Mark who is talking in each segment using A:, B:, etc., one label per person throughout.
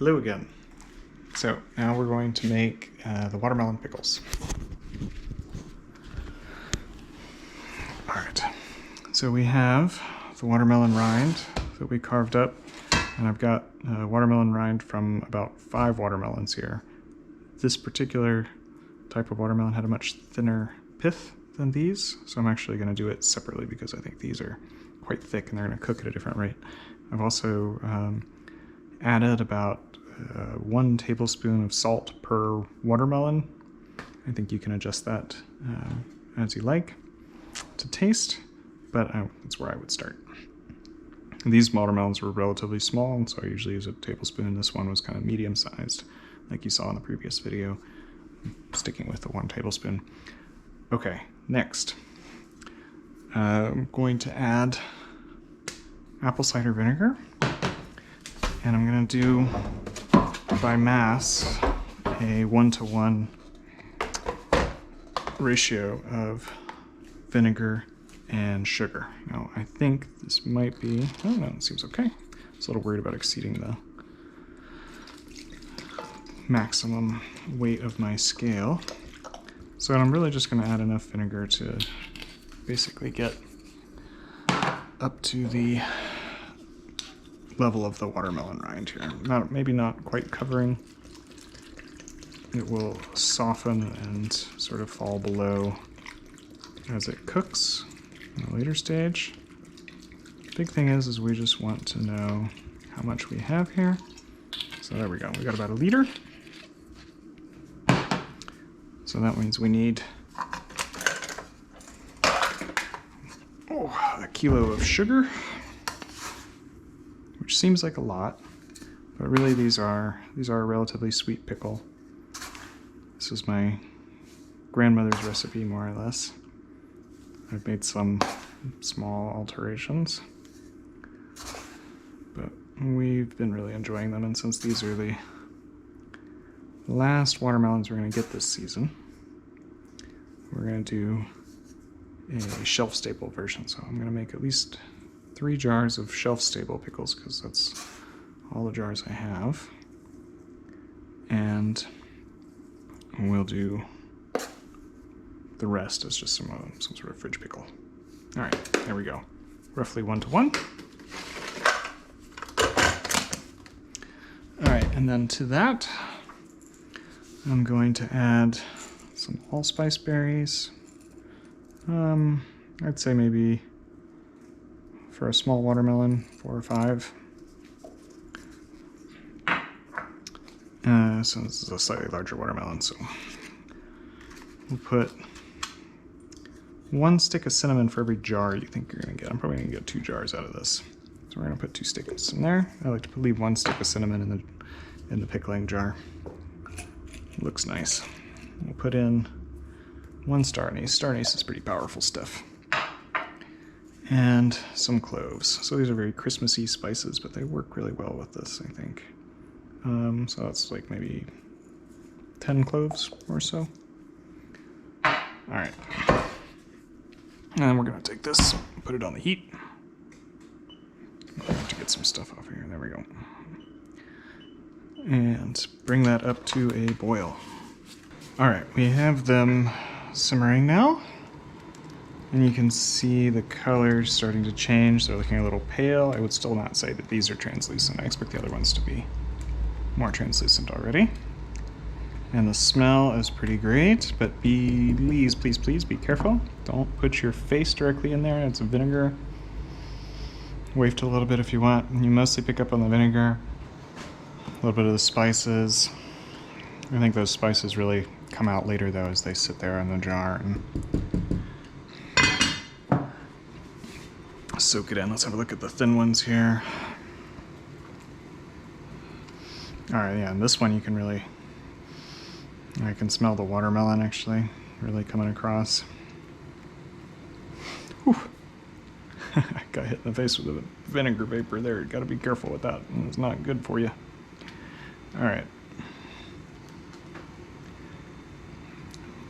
A: Hello again. So now we're going to make the watermelon pickles. Alright, so we have the watermelon rind that we carved up, and I've got watermelon rind from about 5 watermelons here. This particular type of watermelon had a much thinner pith than these, so I'm actually going to do it separately because I think these are quite thick and they're going to cook at a different rate. I've also added about 1 tablespoon of salt per watermelon. I think you can adjust that as you like to taste, but that's where I would start. These watermelons were relatively small, and so I usually use a tablespoon. This one was kind of medium sized, like you saw in the previous video. I'm sticking with the 1 tablespoon. Okay, next I'm going to add apple cider vinegar, and I'm going to do by mass a 1-to-1 ratio of vinegar and sugar. Now I think this might be, oh no, it seems okay. I was a little worried about exceeding the maximum weight of my scale. So I'm really just going to add enough vinegar to basically get up to the level of the watermelon rind here. Maybe not quite covering. It will soften and sort of fall below as it cooks in a later stage. The big thing is we just want to know how much we have here. So there we go. We got about 1 liter. So that means we need a kilo of sugar, which seems like a lot, but really these are a relatively sweet pickle. This is my grandmother's recipe, more or less. I've made some small alterations, but we've been really enjoying them, and since these are the last watermelons we're going to get this season, we're going to do a shelf-stable version. So I'm going to make at least 3 jars of shelf-stable pickles, because that's all the jars I have. And we'll do the rest as just some sort of fridge pickle. All right, there we go. Roughly 1-to-1. All right, and then to that, I'm going to add some allspice berries. I'd say maybe for a small watermelon, 4 or 5. So this is a slightly larger watermelon, so we'll put 1 stick of cinnamon for every jar you think you're gonna get. I'm probably gonna get 2 jars out of this. So we're gonna put 2 sticks in there. I like to leave 1 stick of cinnamon in the pickling jar. It looks nice. We'll put in 1 star anise. Star anise is pretty powerful stuff. And some cloves. So these are very Christmassy spices, but they work really well with this, I think. So that's like maybe 10 cloves or so. All right. And we're gonna take this, put it on the heat. I have to get some stuff off here. There we go. And bring that up to a boil. All right, we have them simmering now. And you can see the color starting to change. They're looking a little pale. I would still not say that these are translucent. I expect the other ones to be more translucent already. And the smell is pretty great, but please be careful. Don't put your face directly in there. It's vinegar. Waft a little bit if you want. You mostly pick up on the vinegar, a little bit of the spices. I think those spices really come out later though as they sit there in the jar and soak it in. Let's have a look at the thin ones here. All right, yeah, and this one you can really, I can smell the watermelon actually really coming across. Whew. I got hit in the face with a vinegar vapor there. You gotta be careful with that. It's not good for you. All right.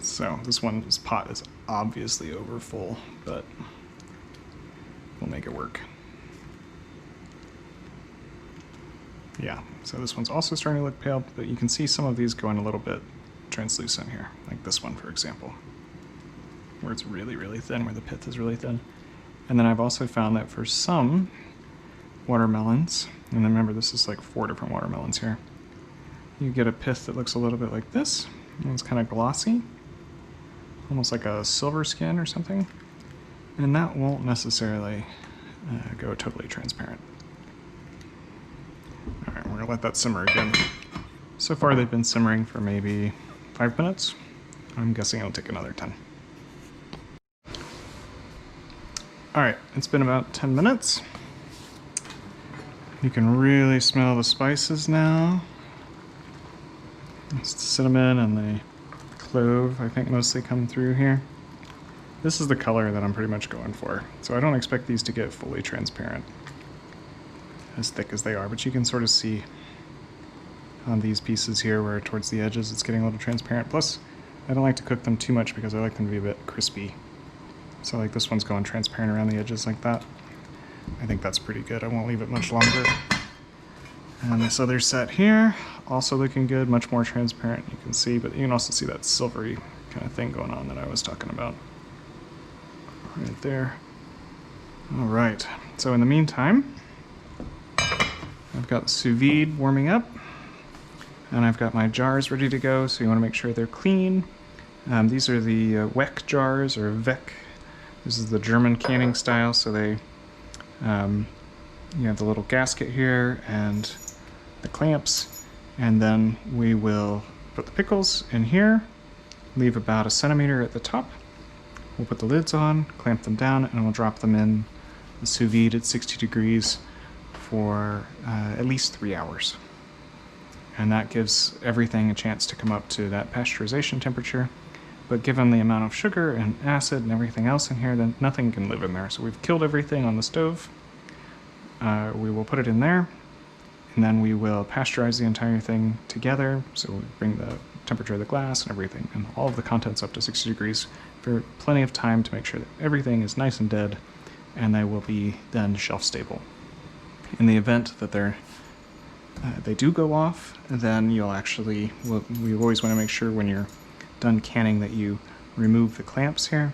A: So this pot is obviously over full, but we'll make it work. Yeah, so this one's also starting to look pale, but you can see some of these going a little bit translucent here, like this one, for example, where it's really, really thin, where the pith is really thin. And then I've also found that for some watermelons, and remember this is like 4 different watermelons here, you get a pith that looks a little bit like this. It's kind of glossy, almost like a silver skin or something, and that won't necessarily go totally transparent. All right, we're gonna let that simmer again. So far they've been simmering for maybe 5 minutes. I'm guessing it'll take another 10. All right, it's been about 10 minutes. You can really smell the spices now. It's the cinnamon and the clove, I think, mostly come through here. This is the color that I'm pretty much going for. So I don't expect these to get fully transparent, as thick as they are, but you can sort of see on these pieces here where towards the edges it's getting a little transparent. Plus, I don't like to cook them too much because I like them to be a bit crispy. So like this one's going transparent around the edges like that. I think that's pretty good. I won't leave it much longer. And this other set here, also looking good, much more transparent, you can see, but you can also see that silvery kind of thing going on that I was talking about. Right there. All right, so in the meantime, I've got the sous vide warming up, and I've got my jars ready to go, so you want to make sure they're clean. These are the Weck jars, or Weck. This is the German canning style, so they, you have the little gasket here and the clamps, and then we will put the pickles in here, leave about 1 centimeter at the top. We'll put the lids on, clamp them down, and we'll drop them in the sous vide at 60 degrees for at least 3 hours. And that gives everything a chance to come up to that pasteurization temperature. But given the amount of sugar and acid and everything else in here, then nothing can live in there. So we've killed everything on the stove. We will put it in there, and then we will pasteurize the entire thing together. So we bring the temperature of the glass and everything, and all of the contents up to 60 degrees for plenty of time to make sure that everything is nice and dead, and they will be then shelf stable. In the event that they do go off, then you'll actually, we always want to make sure when you're done canning that you remove the clamps here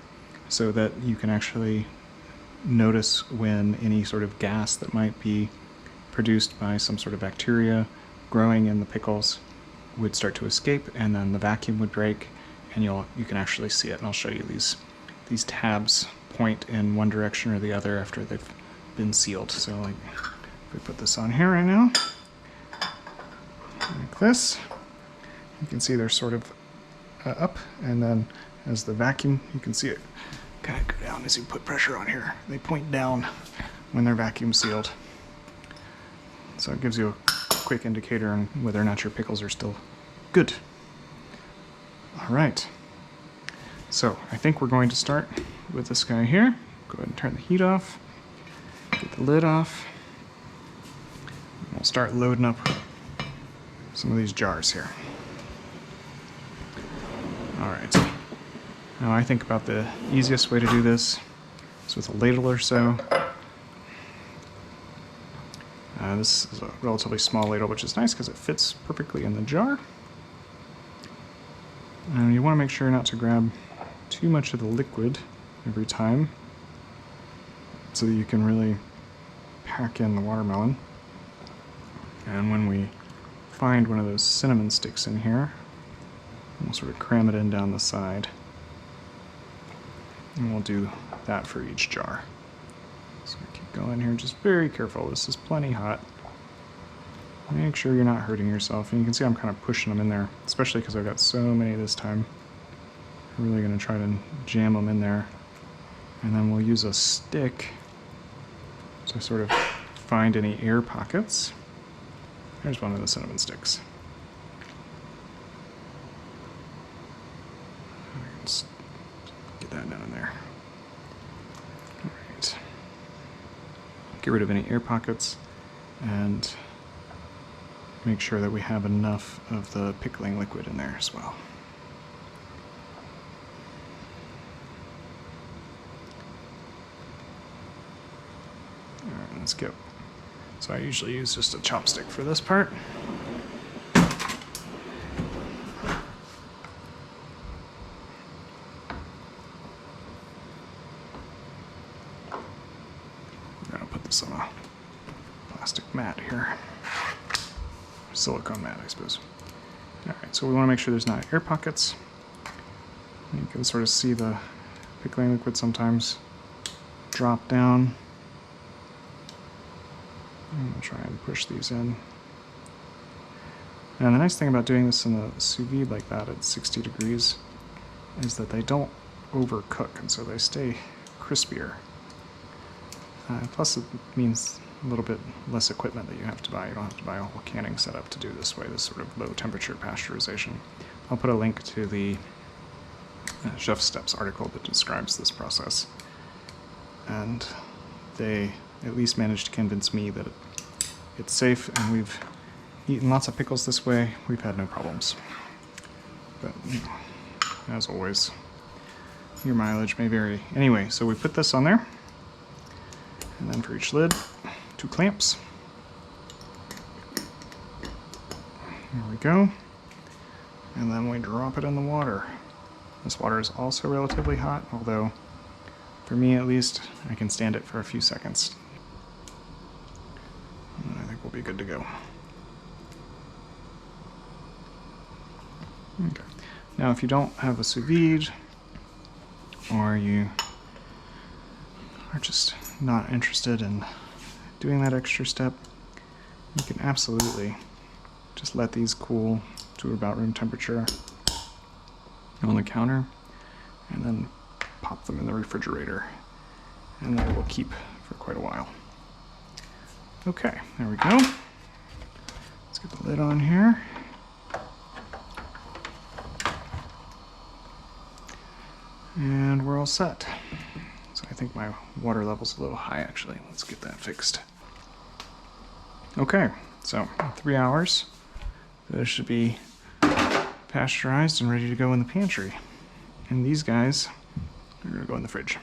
A: so that you can actually notice when any sort of gas that might be produced by some sort of bacteria growing in the pickles would start to escape, and then the vacuum would break, and you can actually see it. And I'll show you these tabs point in one direction or the other after they've been sealed. So like if we put this on here right now, like this, you can see they're sort of up, and then as the vacuum, you can see it kind of go down as you put pressure on here. They point down when they're vacuum sealed. So it gives you a quick indicator on whether or not your pickles are still good. All right. So I think we're going to start with this guy here. Go ahead and turn the heat off, get the lid off. And we'll start loading up some of these jars here. All right. Now I think about the easiest way to do this is with a ladle or so. This is a relatively small ladle, which is nice because it fits perfectly in the jar. And you want to make sure not to grab too much of the liquid every time so that you can really pack in the watermelon. And when we find one of those cinnamon sticks in here, we'll sort of cram it in down the side. And we'll do that for each jar. So keep going here, just very careful. This is plenty hot. Make sure you're not hurting yourself. And you can see I'm kind of pushing them in there, especially because I've got so many this time. I'm really going to try to jam them in there. And then we'll use a stick to sort of find any air pockets. There's one of the cinnamon sticks. Let's get that down in there. All right. Get rid of any air pockets and make sure that we have enough of the pickling liquid in there as well. All right, let's get So I usually use just a chopstick for this part. I'm gonna put this on a plastic mat here. Silicone mat, I suppose. Alright, so we want to make sure there's not air pockets. You can sort of see the pickling liquid sometimes drop down. I'm going to try and push these in. And the nice thing about doing this in a sous vide like that at 60 degrees is that they don't overcook, and so they stay crispier. Plus it means a little bit less equipment that you have to buy. You don't have to buy a whole canning setup to do this way, this sort of low temperature pasteurization. I'll put a link to the Chef Steps article that describes this process. And they at least managed to convince me that it's safe, and we've eaten lots of pickles this way. We've had no problems. But as always, your mileage may vary. Anyway, so we put this on there, and then for each lid, 2 clamps. There we go. And then we drop it in the water. This water is also relatively hot, although for me at least, I can stand it for a few seconds. And I think we'll be good to go. Okay. Now if you don't have a sous vide, or you are just not interested in doing that extra step, you can absolutely just let these cool to about room temperature on the counter, and then pop them in the refrigerator, and they will keep for quite a while. Okay, there we go. Let's get the lid on here. And we're all set. So I think my water level's a little high actually. Let's get that fixed. Okay, so 3 hours. This should be pasteurized and ready to go in the pantry. And these guys are gonna go in the fridge.